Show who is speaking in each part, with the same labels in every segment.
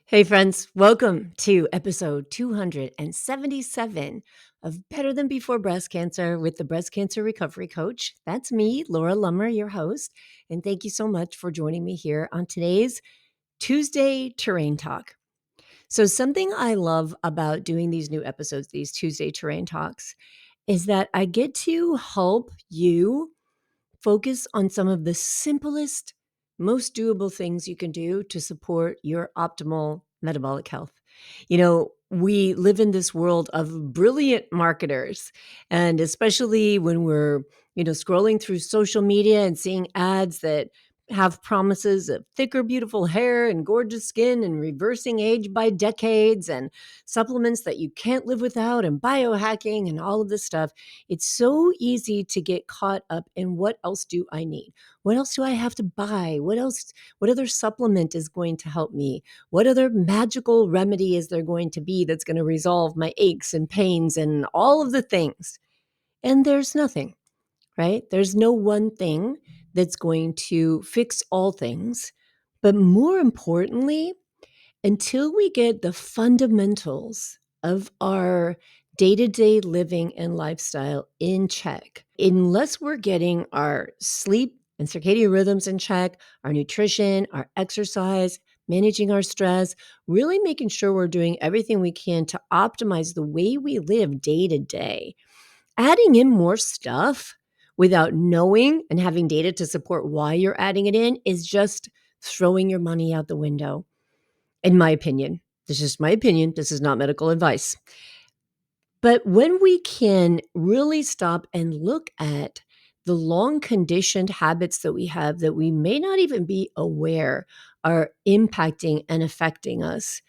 Speaker 1: Hey, friends, welcome to episode 277 of Better Than Before Breast Cancer with the Breast Cancer Recovery Coach. That's me, Laura Lummer, your host. And thank you so much for joining me here on today's Tuesday Terrain Talk. So, something I love about doing these new episodes, these Tuesday Terrain Talks, is that I get to help you focus on some of the simplest, most doable things you can do to support your optimal metabolic health. We live in this world of brilliant marketers, and especially when we're, scrolling through social media and seeing ads that have promises of thicker, beautiful hair and gorgeous skin and reversing age by decades and supplements that you can't live without and biohacking and all of this stuff. It's so easy to get caught up in what else do I need? What else do I have to buy? What other supplement is going to help me? What other magical remedy is there going to be that's going to resolve my aches and pains and all of the things? And there's nothing, right? There's no one thing that's going to fix all things. But more importantly, until we get the fundamentals of our day-to-day living and lifestyle in check, unless we're getting our sleep and circadian rhythms in check, our nutrition, our exercise, managing our stress, really making sure we're doing everything we can to optimize the way we live day to day, adding in more stuff without knowing and having data to support why you're adding it in is just throwing your money out the window. In my opinion, this is my opinion. This is not medical advice. But when we can really stop and look at the long conditioned habits that we have that we may not even be aware are impacting and affecting us,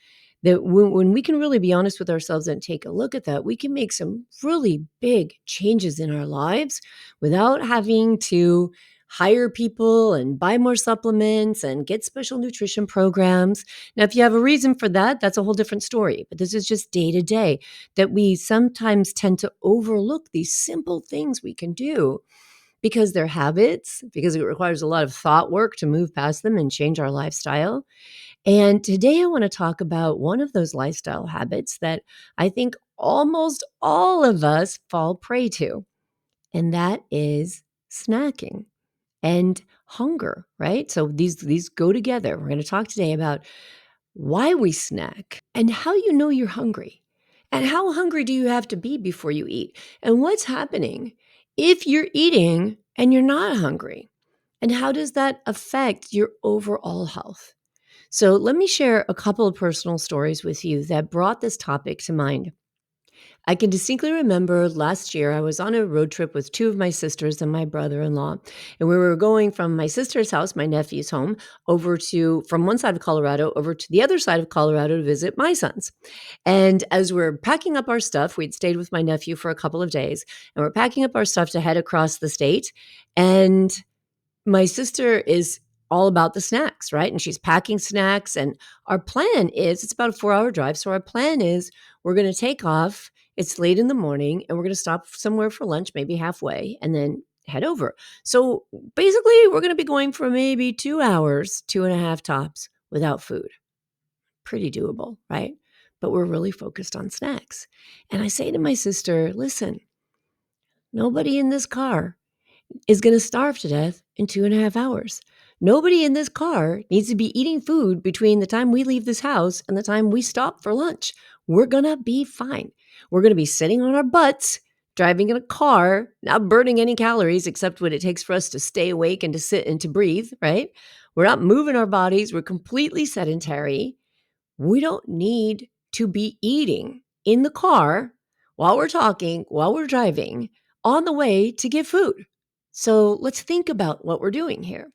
Speaker 1: that when we can really be honest with ourselves and take a look at that, we can make some really big changes in our lives without having to hire people and buy more supplements and get special nutrition programs. Now, if you have a reason for that, that's a whole different story. But this is just day to day that we sometimes tend to overlook these simple things we can do because they're habits, because it requires a lot of thought work to move past them and change our lifestyle. And today I want to talk about one of those lifestyle habits that I think almost all of us fall prey to, and that is snacking and hunger, right? So these go together. We're going to talk today about why we snack and how you know you're hungry. And how hungry do you have to be before you eat? And what's happening if you're eating and you're not hungry? And how does that affect your overall health? So let me share a couple of personal stories with you that brought this topic to mind. I can distinctly remember last year I was on a road trip with two of my sisters and my brother-in-law, and we were going from my sister's house, my nephew's home, from one side of Colorado over to the other side of Colorado to visit my sons. And as we're packing up our stuff, we'd stayed with my nephew for a couple of days, and we're packing up our stuff to head across the state. And my sister is all about the snacks, right? And she's packing snacks. And our plan is it's about a 4-hour drive. So our plan is we're going to take off. It's late in the morning and we're going to stop somewhere for lunch, maybe halfway, and then head over. So basically, we're going to be going for maybe 2 hours, 2.5 tops without food. Pretty doable, right? But we're really focused on snacks. And I say to my sister, listen, nobody in this car is going to starve to death in 2.5 hours. Nobody in this car needs to be eating food between the time we leave this house and the time we stop for lunch. We're going to be fine. We're going to be sitting on our butts, driving in a car, not burning any calories except what it takes for us to stay awake and to sit and to breathe, right? We're not moving our bodies. We're completely sedentary. We don't need to be eating in the car while we're talking, while we're driving, on the way to get food. So let's think about what we're doing here.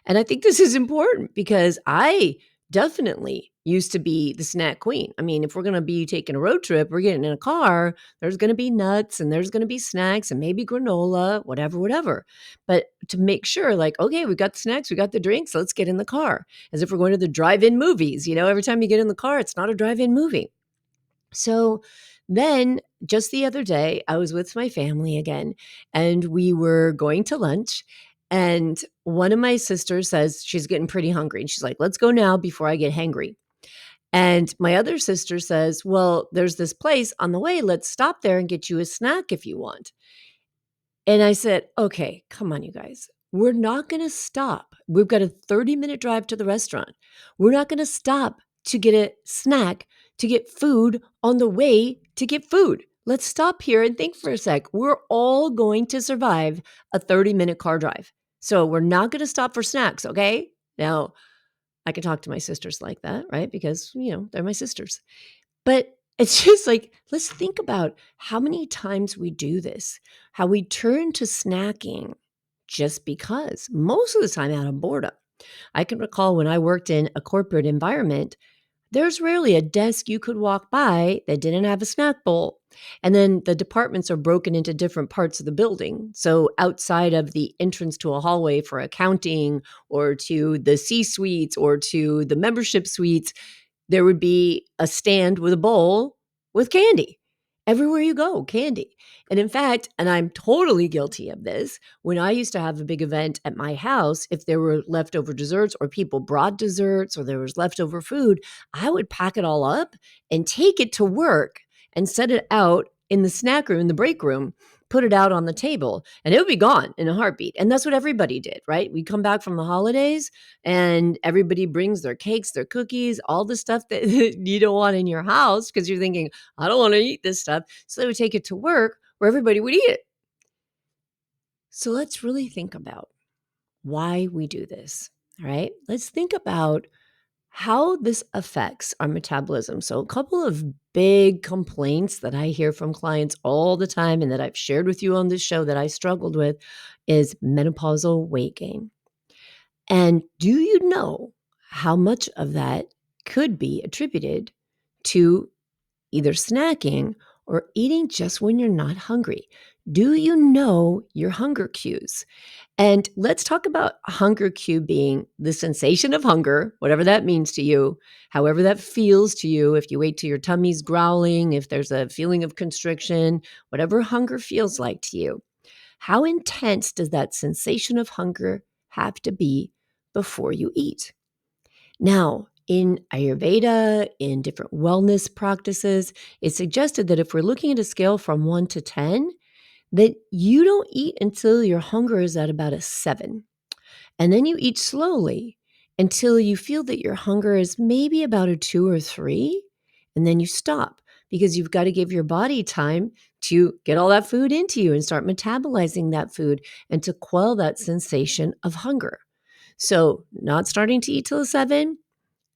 Speaker 1: And I think this is important because I definitely used to be the snack queen. I mean, if we're going to be taking a road trip, we're getting in a car, there's going to be nuts and there's going to be snacks and maybe granola, whatever. But to make sure, like, okay, we got the snacks, we got the drinks, let's get in the car. As if we're going to the drive-in movies. Every time you get in the car, it's not a drive-in movie. So then just the other day, I was with my family again, and we were going to lunch. And one of my sisters says she's getting pretty hungry. And she's like, let's go now before I get hangry. And my other sister says, well, there's this place on the way. Let's stop there and get you a snack if you want. And I said, okay, come on, you guys. We're not going to stop. We've got a 30-minute drive to the restaurant. We're not going to stop to get a snack, to get food on the way to get food. Let's stop here and think for a sec. We're all going to survive a 30-minute car drive. So we're not going to stop for snacks, okay? Now, I can talk to my sisters like that, right? Because, they're my sisters. But it's just like, let's think about how many times we do this, how we turn to snacking just because, most of the time out of boredom. I can recall when I worked in a corporate environment, there's rarely a desk you could walk by that didn't have a snack bowl. And then the departments are broken into different parts of the building. So outside of the entrance to a hallway for accounting or to the C suites or to the membership suites, there would be a stand with a bowl with candy. Everywhere you go, candy. And in fact, and I'm totally guilty of this, when I used to have a big event at my house, if there were leftover desserts or people brought desserts or there was leftover food, I would pack it all up and take it to work and set it out in the snack room, in the break room, put it out on the table, and it would be gone in a heartbeat. And that's what everybody did, right? We come back from the holidays and everybody brings their cakes, their cookies, all the stuff that you don't want in your house because you're thinking, I don't want to eat this stuff. So they would take it to work where everybody would eat it. So let's really think about why we do this. All right. Let's think about how this affects our metabolism. So, a couple of big complaints that I hear from clients all the time and that I've shared with you on this show that I struggled with is menopausal weight gain. And do you know how much of that could be attributed to either snacking or eating just when you're not hungry? Do you know your hunger cues? And let's talk about hunger cue being the sensation of hunger, whatever that means to you, however that feels to you. If you wait till your tummy's growling, if there's a feeling of constriction, whatever hunger feels like to you, how intense does that sensation of hunger have to be before you eat? Now, in Ayurveda, in different wellness practices, it's suggested that if we're looking at a scale from 1 to 10, that you don't eat until your hunger is at about a 7. And then you eat slowly until you feel that your hunger is maybe about a 2 or 3. And then you stop because you've got to give your body time to get all that food into you and start metabolizing that food and to quell that sensation of hunger. So, not starting to eat till a 7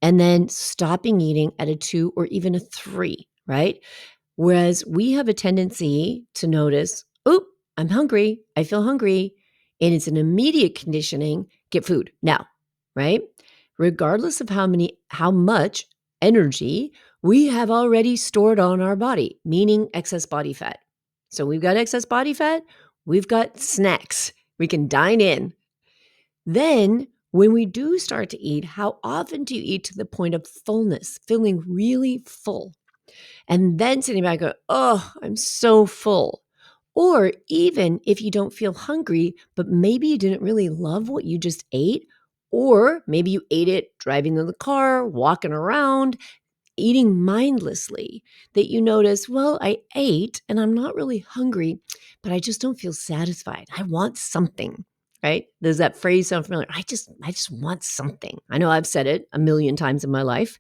Speaker 1: and then stopping eating at a 2 or even a 3, right? Whereas we have a tendency to notice, oh, I'm hungry. I feel hungry. And it's an immediate conditioning, get food now, right? Regardless of how much energy we have already stored on our body, meaning excess body fat. So we've got excess body fat, we've got snacks. We can dine in. Then when we do start to eat, how often do you eat to the point of fullness, feeling really full? And then sitting back, go, oh, I'm so full. Or even if you don't feel hungry, but maybe you didn't really love what you just ate, or maybe you ate it driving in the car, walking around, eating mindlessly, that you notice, well, I ate and I'm not really hungry, but I just don't feel satisfied. I want something. Right? Does that phrase sound familiar? I just want something. I know I've said it a million times in my life.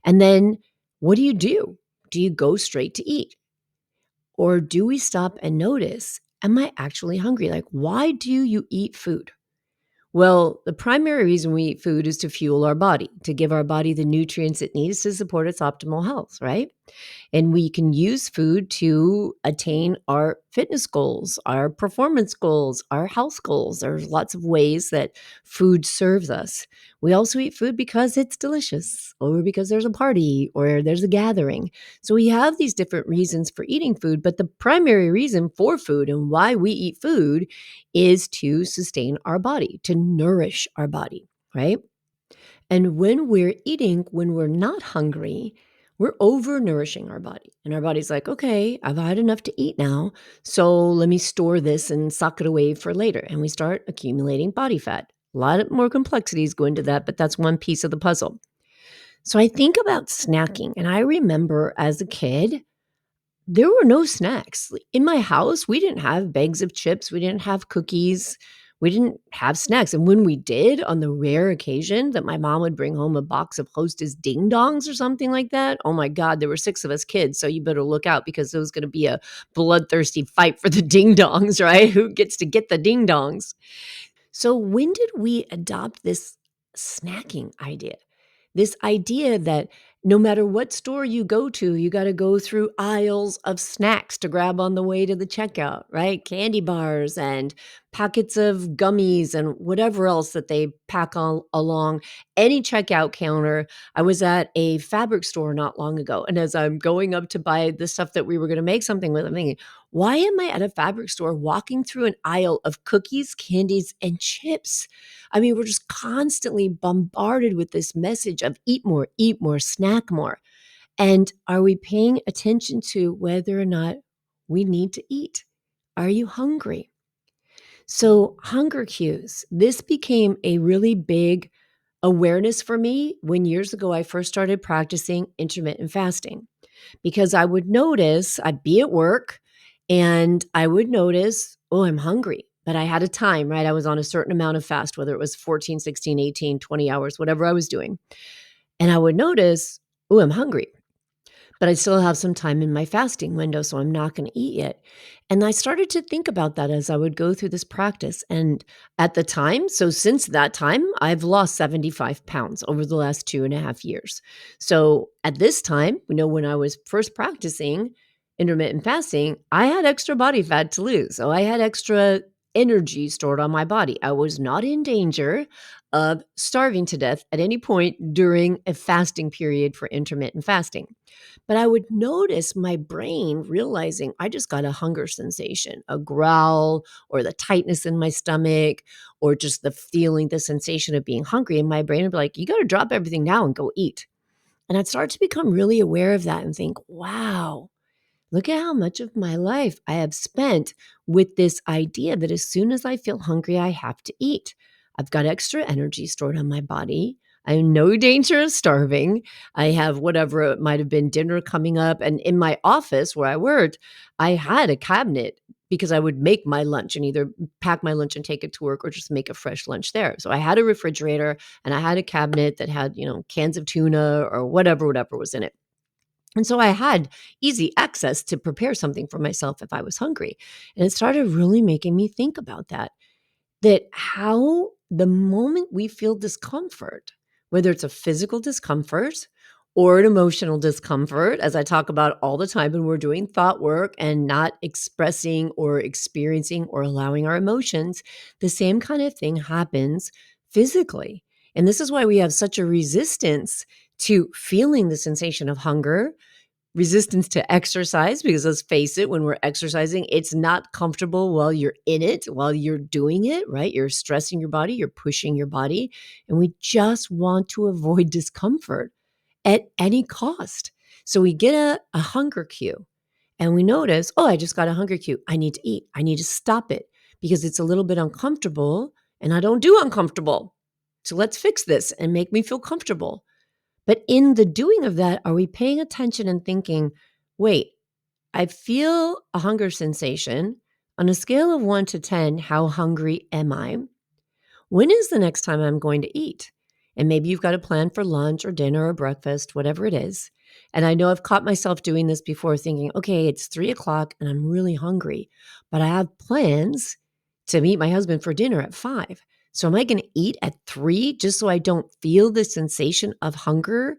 Speaker 1: And then what do you do? Do you go straight to eat? Or do we stop and notice, am I actually hungry? Like, why do you eat food? Well, the primary reason we eat food is to fuel our body, to give our body the nutrients it needs to support its optimal health, right? And we can use food to attain our fitness goals, our performance goals, our health goals. There's lots of ways that food serves us. We also eat food because it's delicious, or because there's a party, or there's a gathering. So we have these different reasons for eating food, but the primary reason for food and why we eat food is to sustain our body, to nourish our body, right? And when we're eating, when we're not hungry, we're over nourishing our body. And our body's like, okay, I've had enough to eat now. So let me store this and sock it away for later. And we start accumulating body fat. A lot more complexities go into that, but that's one piece of the puzzle. So I think about snacking, and I remember as a kid, there were no snacks. In my house, we didn't have bags of chips, we didn't have cookies, we didn't have snacks, and when we did, on the rare occasion that my mom would bring home a box of Hostess Ding Dongs or something like that, oh my god, there were 6 of us kids, so you better look out because it was gonna be a bloodthirsty fight for the Ding Dongs, right? Who gets to get the Ding Dongs? So when did we adopt this snacking idea? This idea that no matter what store you go to, you got to go through aisles of snacks to grab on the way to the checkout, right? Candy bars and packets of gummies and whatever else that they pack on along any checkout counter. I was at a fabric store not long ago, and as I'm going up to buy the stuff that we were going to make something with, I'm thinking, why am I at a fabric store walking through an aisle of cookies, candies, and chips? I mean, we're just constantly bombarded with this message of eat more, snack more. And are we paying attention to whether or not we need to eat? Are you hungry? So, hunger cues. This became a really big awareness for me when years ago I first started practicing intermittent fasting because I would notice I'd be at work and I would notice, oh, I'm hungry. But I had a time, right? I was on a certain amount of fast, whether it was 14, 16, 18, 20 hours, whatever I was doing. And I would notice, oh, I'm hungry, but I still have some time in my fasting window, so I'm not going to eat yet. And I started to think about that as I would go through this practice. And at the time, so since that time, I've lost 75 pounds over the last 2.5 years. So at this time, when I was first practicing intermittent fasting, I had extra body fat to lose. So I had extra energy stored on my body. I was not in danger of starving to death at any point during a fasting period for intermittent fasting. But I would notice my brain realizing I just got a hunger sensation, a growl, or the tightness in my stomach, or just the feeling, the sensation of being hungry. And my brain would be like, you got to drop everything now and go eat. And I'd start to become really aware of that and think, wow, look at how much of my life I have spent with this idea that as soon as I feel hungry, I have to eat. I've got extra energy stored on my body. I'm in no danger of starving. I have whatever it might have been dinner coming up. And in my office where I worked, I had a cabinet because I would make my lunch and either pack my lunch and take it to work or just make a fresh lunch there. So I had a refrigerator and I had a cabinet that had, cans of tuna or whatever was in it. And so I had easy access to prepare something for myself if I was hungry. And it started really making me think about that how the moment we feel discomfort, whether it's a physical discomfort or an emotional discomfort, as I talk about all the time when we're doing thought work and not expressing or experiencing or allowing our emotions, the same kind of thing happens physically. And this is why we have such a resistance to feeling the sensation of hunger, resistance to exercise, because let's face it, when we're exercising, it's not comfortable while you're in it, while you're doing it, right? You're stressing your body, you're pushing your body, and we just want to avoid discomfort at any cost. So we get a hunger cue and we notice, oh, I just got a hunger cue. I need to eat. I need to stop it because it's a little bit uncomfortable and I don't do uncomfortable. So let's fix this and make me feel comfortable. But in the doing of that, are we paying attention and thinking, wait, I feel a hunger sensation. On a scale of 1 to 10, how hungry am I? When is the next time I'm going to eat? And maybe you've got a plan for lunch or dinner or breakfast, whatever it is. And I know I've caught myself doing this before, thinking, okay, it's 3 o'clock and I'm really hungry, but I have plans to meet my husband for dinner at 5. So am I going to eat at 3 just so I don't feel the sensation of hunger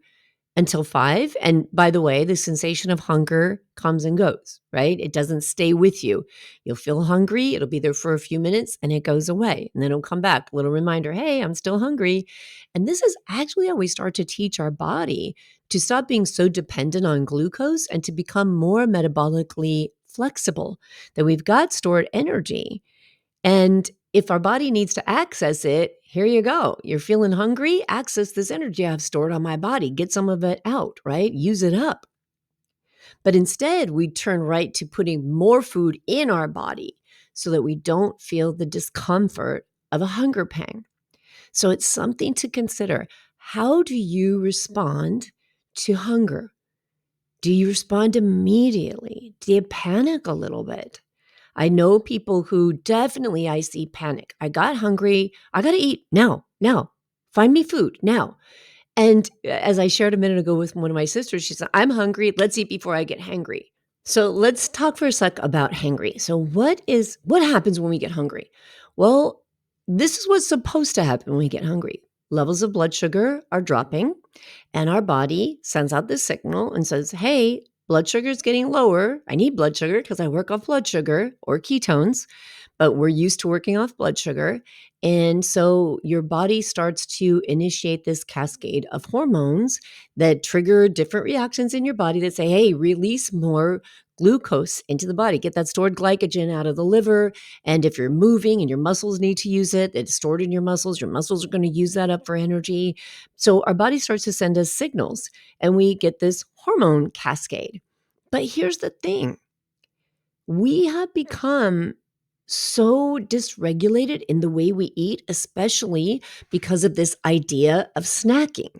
Speaker 1: until 5? And by the way, the sensation of hunger comes and goes, right? It doesn't stay with you. You'll feel hungry, it'll be there for a few minutes and it goes away. And then it'll come back. Little reminder, hey, I'm still hungry. And this is actually how we start to teach our body to stop being so dependent on glucose and to become more metabolically flexible, that we've got stored energy. And if our body needs to access it, here you go. You're feeling hungry, access this energy I've stored on my body, get some of it out, right? Use it up. But instead, we turn right to putting more food in our body so that we don't feel the discomfort of a hunger pang. So it's something to consider. How do you respond to hunger? Do you respond immediately? Do you panic a little bit? I know people who definitely I see panic. I got hungry. I got to eat now, now. Find me food now. And as I shared a minute ago with one of my sisters, she said, I'm hungry. Let's eat before I get hangry. So let's talk for a sec about hangry. So what happens when we get hungry? Well, this is what's supposed to happen when we get hungry. Levels of blood sugar are dropping, and our body sends out this signal and says, hey, blood sugar is getting lower. I need blood sugar because I work off blood sugar or ketones, but we're used to working off blood sugar. And so your body starts to initiate this cascade of hormones that trigger different reactions in your body that say, hey, release more glucose into the body, get that stored glycogen out of the liver. And if you're moving and your muscles need to use it, it's stored in your muscles are going to use that up for energy. So our body starts to send us signals and we get this hormone cascade. But here's the thing. We have become so dysregulated in the way we eat, especially because of this idea of snacking,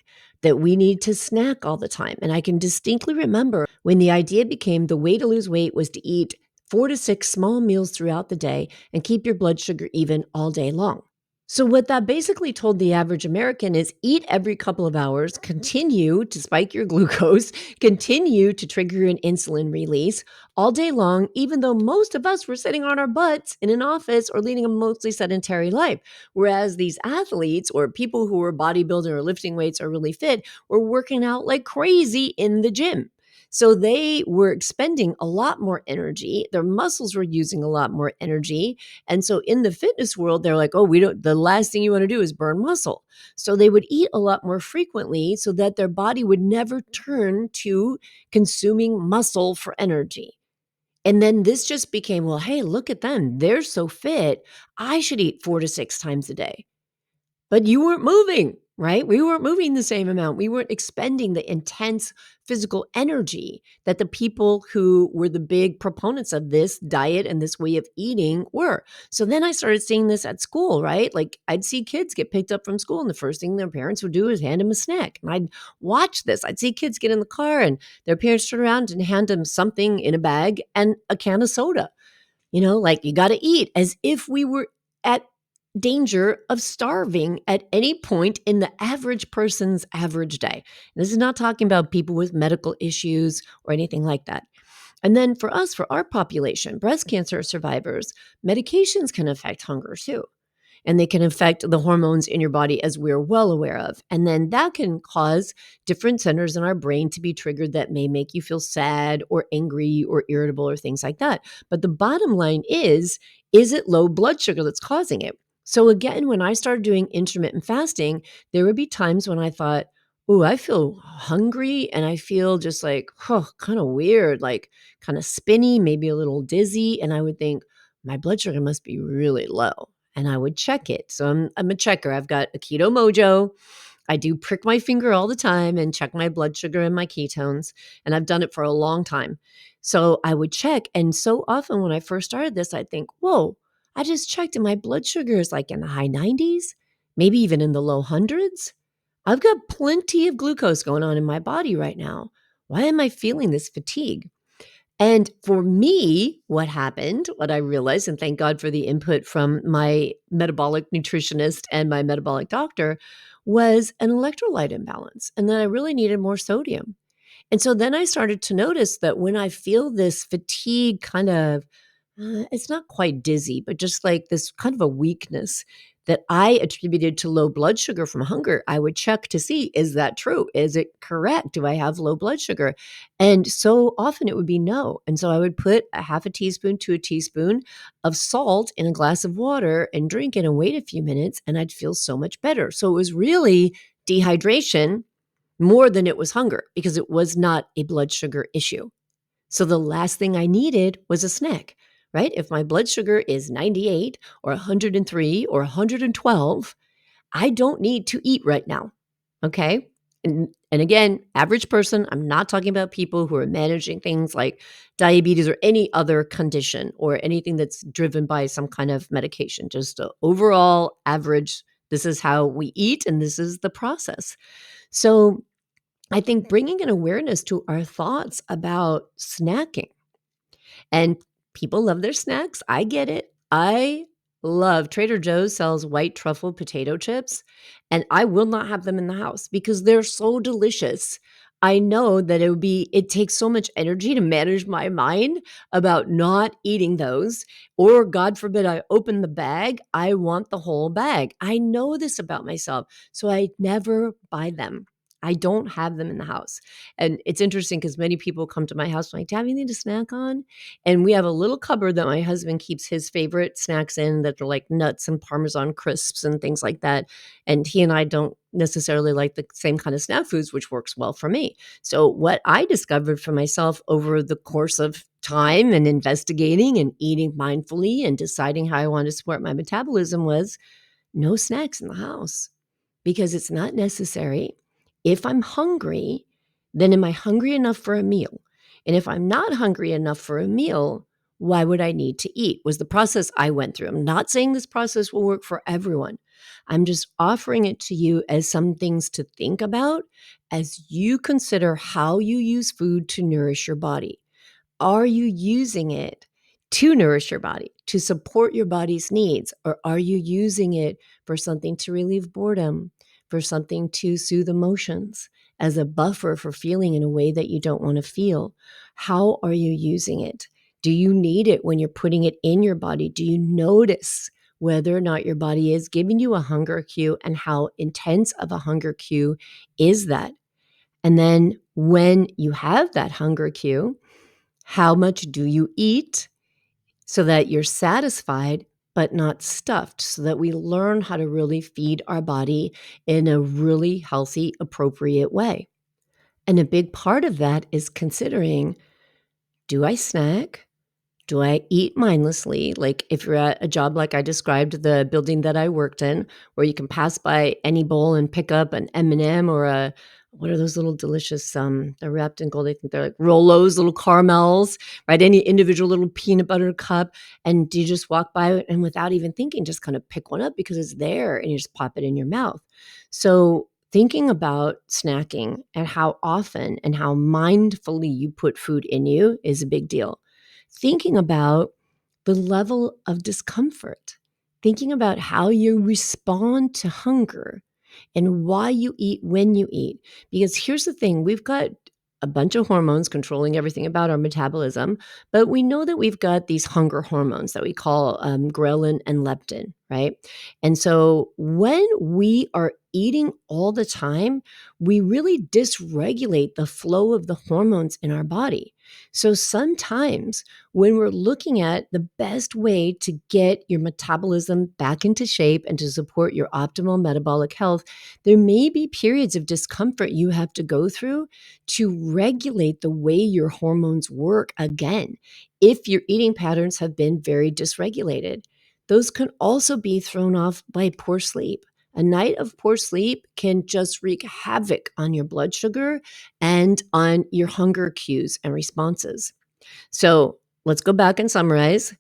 Speaker 1: that we need to snack all the time. And I can distinctly remember when the idea became the way to lose weight was to eat 4 to 6 small meals throughout the day and keep your blood sugar even all day long. So what that basically told the average American is eat every couple of hours, continue to spike your glucose, continue to trigger an insulin release all day long, even though most of us were sitting on our butts in an office or leading a mostly sedentary life. Whereas these athletes or people who were bodybuilding or lifting weights or really fit were working out like crazy in the gym. So they were expending a lot more energy. Their muscles were using a lot more energy. And so in the fitness world, they're like, oh, the last thing you want to do is burn muscle. So they would eat a lot more frequently so that their body would never turn to consuming muscle for energy. And then this just became, well, hey, look at them. They're so fit. I should eat 4 to 6 times a day. But you weren't moving, right? We weren't moving the same amount. We weren't expending the intense physical energy that the people who were the big proponents of this diet and this way of eating were. So then I started seeing this at school, right? Like I'd see kids get picked up from school and the first thing their parents would do is hand them a snack. And I'd watch this. I'd see kids get in the car and their parents turn around and hand them something in a bag and a can of soda. Like you got to eat, as if we were at danger of starving at any point in the average person's average day. This is not talking about people with medical issues or anything like that. And then for us, for our population, breast cancer survivors, medications can affect hunger too. And they can affect the hormones in your body, as we're well aware of. And then that can cause different centers in our brain to be triggered that may make you feel sad or angry or irritable or things like that. But the bottom line is it low blood sugar that's causing it? So again, when I started doing intermittent fasting, there would be times when I thought, oh, I feel hungry and I feel just like, kind of weird, like kind of spinny, maybe a little dizzy. And I would think, my blood sugar must be really low. And I would check it. So I'm a checker. I've got a Keto Mojo. I do prick my finger all the time and check my blood sugar and my ketones. And I've done it for a long time. So I would check. And so often when I first started this, I'd think, whoa, I just checked and my blood sugar is like in the high 90s, maybe even in the low hundreds. I've got plenty of glucose going on in my body right now. Why am I feeling this fatigue? And for me, what happened, what I realized, and thank God for the input from my metabolic nutritionist and my metabolic doctor, was an electrolyte imbalance, and that I really needed more sodium. And so then I started to notice that when I feel this fatigue kind of, it's not quite dizzy, but just like this kind of a weakness that I attributed to low blood sugar from hunger, I would check to see, is that true? Is it correct? Do I have low blood sugar? And so often it would be no. And so I would put a half a teaspoon to a teaspoon of salt in a glass of water and drink it and wait a few minutes, and I'd feel so much better. So it was really dehydration more than it was hunger, because it was not a blood sugar issue. So the last thing I needed was a snack, right? If my blood sugar is 98 or 103 or 112, I don't need to eat right now. Okay. And again, average person, I'm not talking about people who are managing things like diabetes or any other condition or anything that's driven by some kind of medication, just an overall average This is how we eat, and this is the process. So I think bringing an awareness to our thoughts about snacking, and people love their snacks. I get it. I love Trader Joe's sells white truffle potato chips, and I will not have them in the house because they're so delicious. I know that it takes so much energy to manage my mind about not eating those, or God forbid I open the bag, I want the whole bag. I know this about myself, so I never buy them. I don't have them in the house. And it's interesting because many people come to my house like, "Do you have anything to snack on?" And we have a little cupboard that my husband keeps his favorite snacks in that are like nuts and Parmesan crisps and things like that. And he and I don't necessarily like the same kind of snack foods, which works well for me. So, what I discovered for myself over the course of time and investigating and eating mindfully and deciding how I want to support my metabolism was no snacks in the house because it's not necessary. If I'm hungry, then am I hungry enough for a meal? And if I'm not hungry enough for a meal, why would I need to eat? Was the process I went through. I'm not saying this process will work for everyone. I'm just offering it to you as some things to think about as you consider how you use food to nourish your body. Are you using it to nourish your body, to support your body's needs? Or are you using it for something to relieve boredom, for something to soothe emotions, as a buffer for feeling in a way that you don't want to feel? How are you using it? Do you need it when you're putting it in your body? Do you notice whether or not your body is giving you a hunger cue, and how intense of a hunger cue is that? And then when you have that hunger cue, how much do you eat so that you're satisfied but not stuffed, so that we learn how to really feed our body in a really healthy, appropriate way? And a big part of that is considering, do I snack? Do I eat mindlessly? Like if you're at a job like I described, the building that I worked in, where you can pass by any bowl and pick up an M&M or a what are those little delicious, they're wrapped in gold, I think they're like Rolos, little caramels, right? Any individual little peanut butter cup, and you just walk by it and without even thinking, just kind of pick one up because it's there and you just pop it in your mouth. So thinking about snacking and how often and how mindfully you put food in you is a big deal. Thinking about the level of discomfort, thinking about how you respond to hunger and why you eat when you eat. Because here's the thing, we've got a bunch of hormones controlling everything about our metabolism, but we know that we've got these hunger hormones that we call ghrelin and leptin, right? And so when we are eating all the time, we really dysregulate the flow of the hormones in our body. So sometimes when we're looking at the best way to get your metabolism back into shape and to support your optimal metabolic health, there may be periods of discomfort you have to go through to regulate the way your hormones work again. If your eating patterns have been very dysregulated, those can also be thrown off by poor sleep. A night of poor sleep can just wreak havoc on your blood sugar and on your hunger cues and responses. So let's go back and summarize.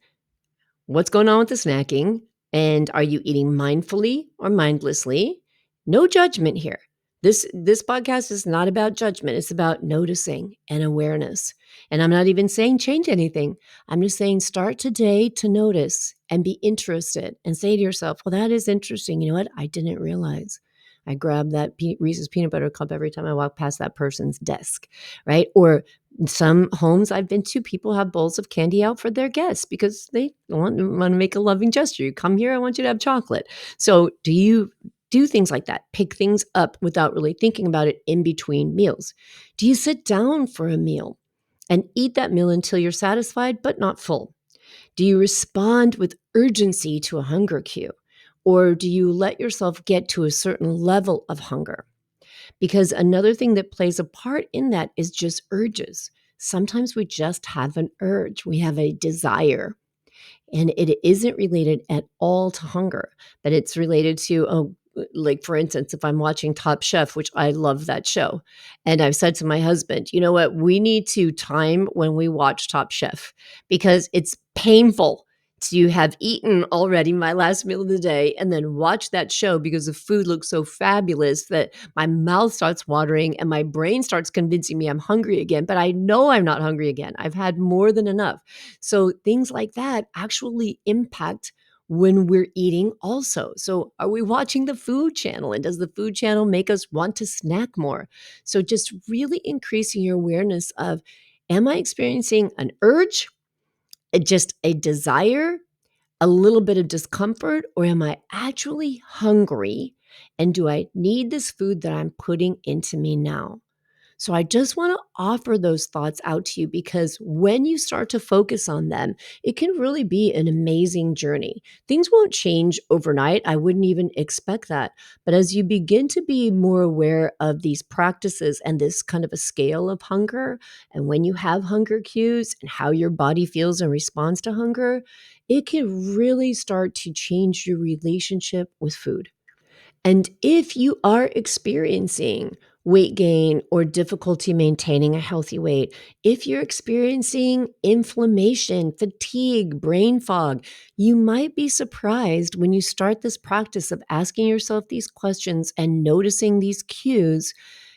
Speaker 1: What's going on with the snacking? And are you eating mindfully or mindlessly? No judgment here. This podcast is not about judgment. It's about noticing and awareness. And I'm not even saying change anything. I'm just saying start today to notice and be interested and say to yourself, well, that is interesting. You know what? I didn't realize. I grab that Reese's peanut butter cup every time I walk past that person's desk, right? Or some homes I've been to, people have bowls of candy out for their guests because they want to make a loving gesture. You come here, I want you to have chocolate. So do you do things like that? Pick things up without really thinking about it in between meals? Do you sit down for a meal and eat that meal until you're satisfied but not full? Do you respond with urgency to a hunger cue? Or do you let yourself get to a certain level of hunger? Because another thing that plays a part in that is just urges. Sometimes we just have an urge, we have a desire, and it isn't related at all to hunger, but it's related to, like for instance, if I'm watching Top Chef, which I love that show, and I've said to my husband, you know what, we need to time when we watch Top Chef because it's painful to have eaten already my last meal of the day and then watch that show because the food looks so fabulous that my mouth starts watering and my brain starts convincing me I'm hungry again, but I know I'm not hungry again. I've had more than enough. So things like that actually impact when we're eating also. So are we watching the food channel, and does the food channel make us want to snack more? So just really increasing your awareness of, am I experiencing an urge, just a desire, a little bit of discomfort, or am I actually hungry? And do I need this food that I'm putting into me now? So I just want to offer those thoughts out to you because when you start to focus on them, it can really be an amazing journey. Things won't change overnight. I wouldn't even expect that. But as you begin to be more aware of these practices and this kind of a scale of hunger, and when you have hunger cues and how your body feels in response to hunger, it can really start to change your relationship with food. And if you are experiencing weight gain or difficulty maintaining a healthy weight, if you're experiencing inflammation, fatigue, brain fog, you might be surprised when you start this practice of asking yourself these questions and noticing these cues.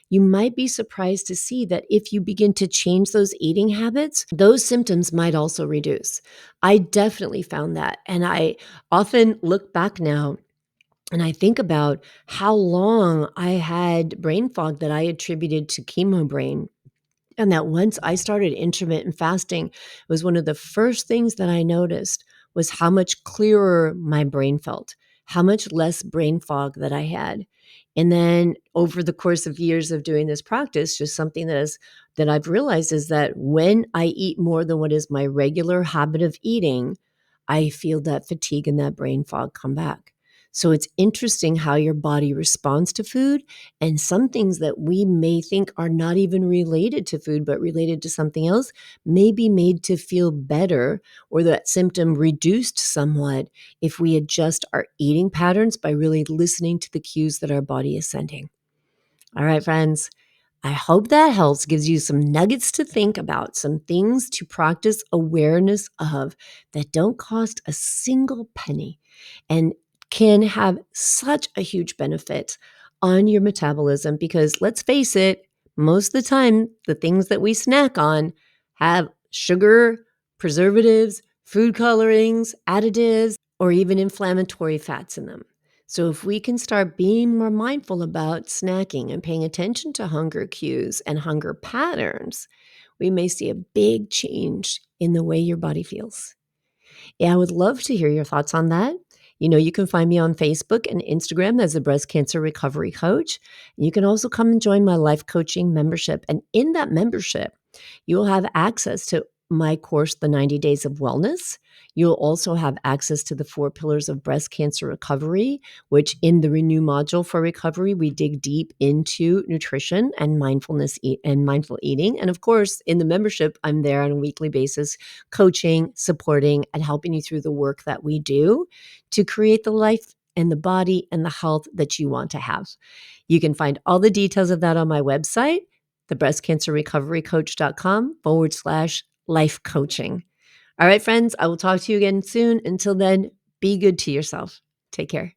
Speaker 1: You might be surprised to see that if you begin to change those eating habits, those symptoms might also reduce. I definitely found that. And I often look back now and I think about how long I had brain fog that I attributed to chemo brain. And that once I started intermittent fasting, it was one of the first things that I noticed was how much clearer my brain felt, how much less brain fog that I had. And then over the course of years of doing this practice, just something that I've realized is that when I eat more than what is my regular habit of eating, I feel that fatigue and that brain fog come back. So it's interesting how your body responds to food, and some things that we may think are not even related to food, but related to something else, may be made to feel better or that symptom reduced somewhat if we adjust our eating patterns by really listening to the cues that our body is sending. All right, friends. I hope that helps, gives you some nuggets to think about, some things to practice awareness of that don't cost a single penny and can have such a huge benefit on your metabolism. Because let's face it, most of the time, the things that we snack on have sugar, preservatives, food colorings, additives, or even inflammatory fats in them. So, if we can start being more mindful about snacking and paying attention to hunger cues and hunger patterns, we may see a big change in the way your body feels. Yeah, I would love to hear your thoughts on that. You can find me on Facebook and Instagram as a breast cancer recovery coach. You can also come and join my life coaching membership. And in that membership, you'll have access to my course, The 90 Days of Wellness. You'll also have access to the 4 pillars of breast cancer recovery, which in the Renew module for recovery, we dig deep into nutrition and and mindful eating. And of course, in the membership, I'm there on a weekly basis, coaching, supporting, and helping you through the work that we do to create the life and the body and the health that you want to have. You can find all the details of that on my website, thebreastcancerrecoverycoach.com/life coaching. All right, friends, I will talk to you again soon. Until then, be good to yourself. Take care.